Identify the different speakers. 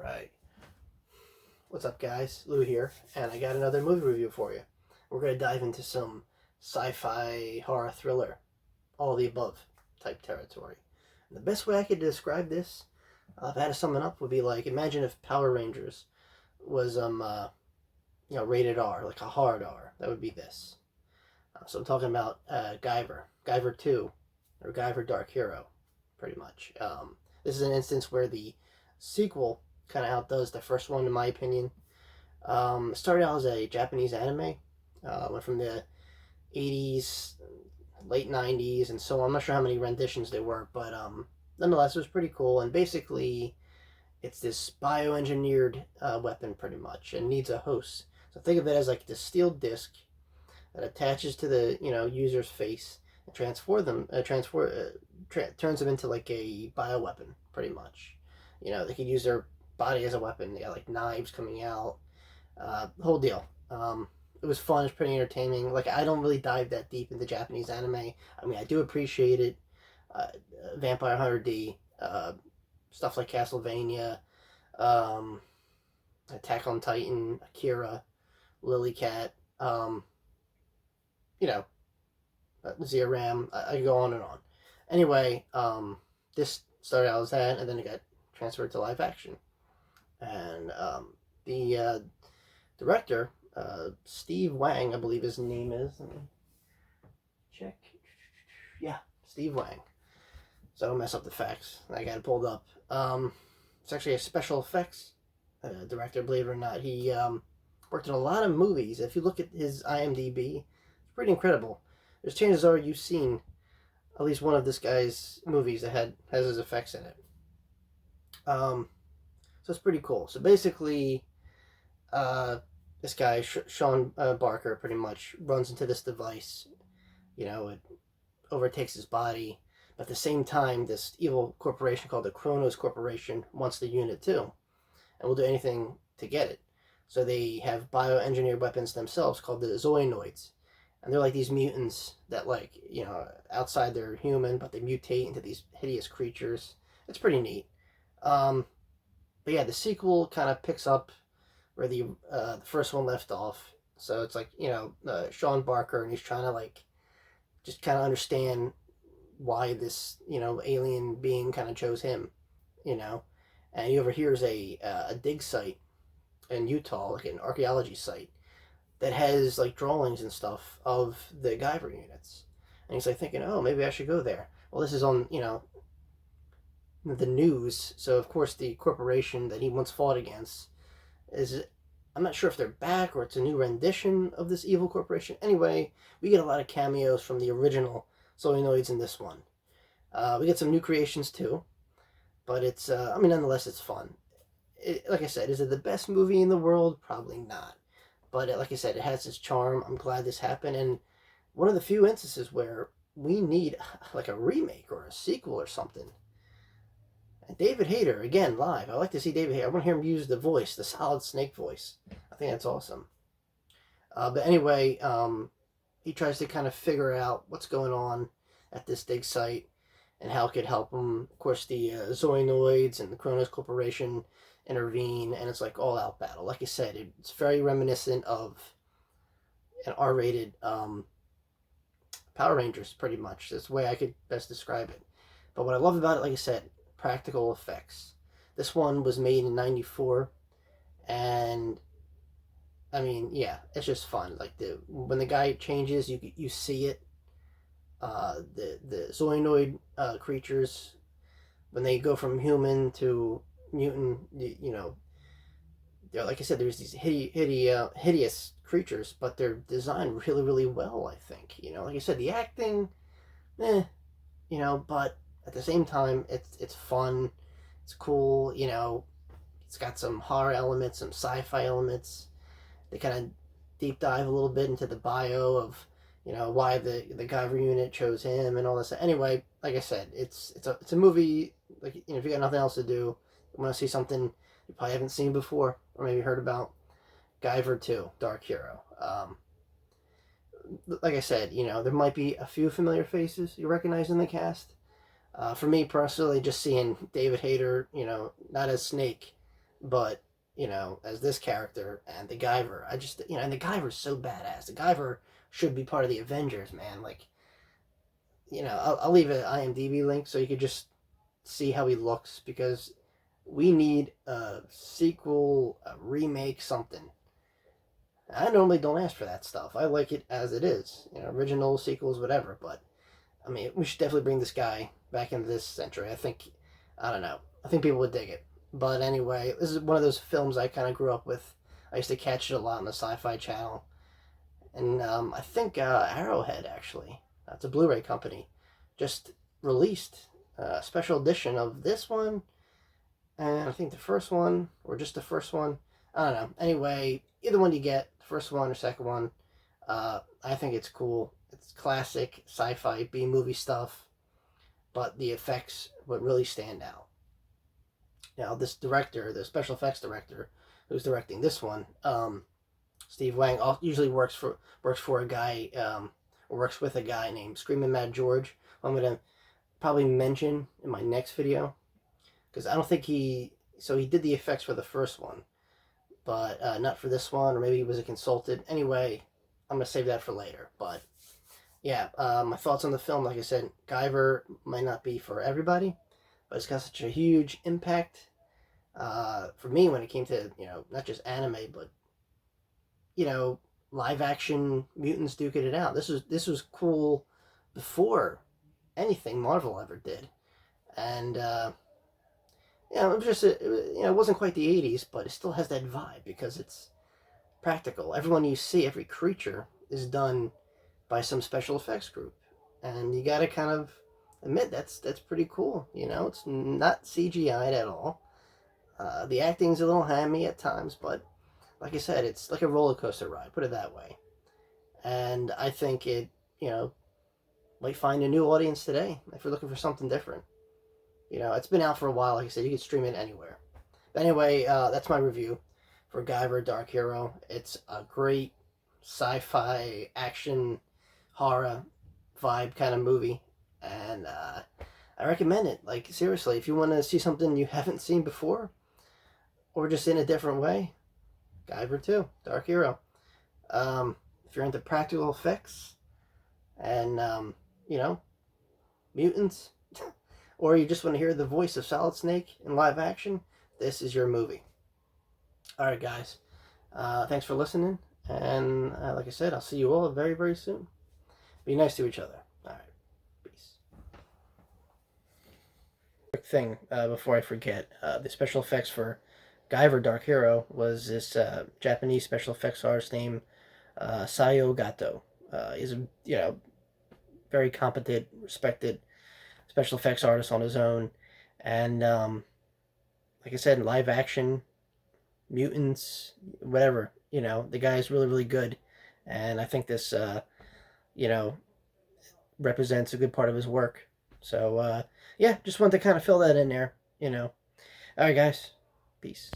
Speaker 1: Alright. What's up, guys? Lou here, and I got another movie review for you. We're going to dive into some sci-fi, horror, thriller, all the above type territory. And the best way I could describe this, if I had to sum it up, would be like, imagine if Power Rangers was, rated R, like a hard R. That would be this. So I'm talking about Guyver 2, or Guyver Dark Hero, pretty much. This is an instance where the sequel kind of outdoes the first one, in my opinion. Started out as a Japanese anime. Went from the 80s, late 90s, and so on. I'm not sure how many renditions there were, but nonetheless, it was pretty cool. And basically, it's this bioengineered weapon, pretty much, and needs a host. So think of it as like this steel disc that attaches to the user's face and turns them into like a bioweapon, pretty much. They could use their body as a weapon. They got like knives coming out, whole deal. It was fun. It's pretty entertaining. Like, I don't really dive that deep into Japanese anime. I mean, I do appreciate it. Vampire Hunter D, stuff like Castlevania, Attack on Titan, Akira, Lily Cat, Zeram. I could go on and on. Anyway, this started out as that, and then it got transferred to live action. And the director, Steve Wang, I believe his name is. Let me check. Yeah, Steve Wang. So I don't mess up the facts. I got it pulled up. It's actually a special effects director, believe it or not. He worked in a lot of movies. If you look at his IMDb, it's pretty incredible. There's chances are you've seen at least one of this guy's movies that has his effects in it. So it's pretty cool. So basically, this guy, Sean Barker, pretty much runs into this device. It overtakes his body. But at the same time, this evil corporation called the Cronos Corporation wants the unit too, and will do anything to get it. So they have bioengineered weapons themselves called the Zoinoids. And they're like these mutants that, outside they're human, but they mutate into these hideous creatures. It's pretty neat. But yeah, the sequel kind of picks up where the first one left off. So it's like, Sean Barker, and he's trying to just kind of understand why this, alien being kind of chose him, And he overhears a dig site in Utah, like an archaeology site, that has drawings and stuff of the Guyver units. And he's thinking, oh, maybe I should go there. Well, this is on, the news. So of course the corporation that he once fought against I'm not sure if they're back or it's a new rendition of this evil corporation. Anyway, we get a lot of cameos from the original Zoinoids in this one. We get some new creations too, but it's nonetheless it's fun. Like I said, is it the best movie in the world? Probably not. But like I said, it has its charm. I'm glad this happened, and one of the few instances where we need like a remake or a sequel or something. And David Hayter, again, live. I like to see David Hayter. I want to hear him use the voice, the solid Snake voice. I think that's awesome. But anyway, he tries to kind of figure out what's going on at this dig site and how it could help him. Of course, the Zoinoids and the Cronos Corporation intervene, and it's like all-out battle. Like I said, it's very reminiscent of an R-rated Power Rangers, pretty much. That's the way I could best describe it. But what I love about it, like I said, practical effects. This one was made in '94, and I mean, yeah, it's just fun. Like when the guy changes, you see it. The Zoinoid creatures, when they go from human to mutant, like I said, there's these hideous creatures, but they're designed really, really well, I think. Like I said, the acting, but at the same time, it's fun, it's cool, it's got some horror elements, some sci-fi elements. They kind of deep dive a little bit into the bio of, why the Guyver Unit chose him and all this. Anyway, like I said, it's a movie, like, if you got nothing else to do, you want to see something you probably haven't seen before, or maybe heard about, Guyver 2, Dark Hero. Like I said, there might be a few familiar faces you recognize in the cast. For me personally, just seeing David Hayter, not as Snake, But, as this character and the Guyver, and the Guyver's so badass. The Guyver should be part of the Avengers, man. Like, I'll leave an IMDb link so you could just see how he looks, because we need a sequel, a remake, something. I normally don't ask for that stuff. I like it as it is, original sequels, whatever. But I mean, we should definitely bring this guy back into this century. I don't know. I think people would dig it. But anyway, this is one of those films I kind of grew up with. I used to catch it a lot on the Sci-Fi Channel, and I think Arrowhead, actually, it's a Blu-ray company, just released a special edition of this one, and I think the first one, or just the first one. I don't know. Anyway, either one you get, first one or second one, I think it's cool. It's classic sci-fi B-movie stuff, but the effects would really stand out. Now, this director, the special effects director, who's directing this one, Steve Wang, usually works for a guy, or works with a guy named Screaming Mad George. I'm gonna probably mention in my next video, because I don't think he did the effects for the first one, but not for this one, or maybe he was a consultant. Anyway, I'm gonna save that for later. But yeah, my thoughts on the film, like I said, Guyver might not be for everybody, but it's got such a huge impact for me when it came to, not just anime, but, live action mutants duking it out. This was cool before anything Marvel ever did. And, it was just, it wasn't quite the 80s, but it still has that vibe because it's practical. Everyone you see, every creature is done by some special effects group. And you gotta kind of admit that's pretty cool. It's not CGI'd at all. The acting's a little hammy at times, but like I said, it's like a roller coaster ride, put it that way. And I think it, might find a new audience today if you're looking for something different. It's been out for a while. Like I said, you can stream it anywhere. But anyway, that's my review for Guyver Dark Hero. It's a great sci-fi action horror vibe kind of movie, and I recommend it. Like, seriously, if you want to see something you haven't seen before, or just in a different way, Guyver 2, Dark Hero. If you're into practical effects and mutants, or you just want to hear the voice of Solid Snake in live action, this is your movie. Alright, guys. Thanks for listening. And like I said, I'll see you all very, very soon. Be nice to each other. Alright. Peace. Quick thing before I forget. The special effects for Guyver Dark Hero was this Japanese special effects artist named Sayo Gato. He's a very competent, respected special effects artist on his own, and like I said, live action, mutants, whatever, the guy is really, really good, and I think this represents a good part of his work. So yeah, just wanted to kind of fill that in there. All right, guys, peace.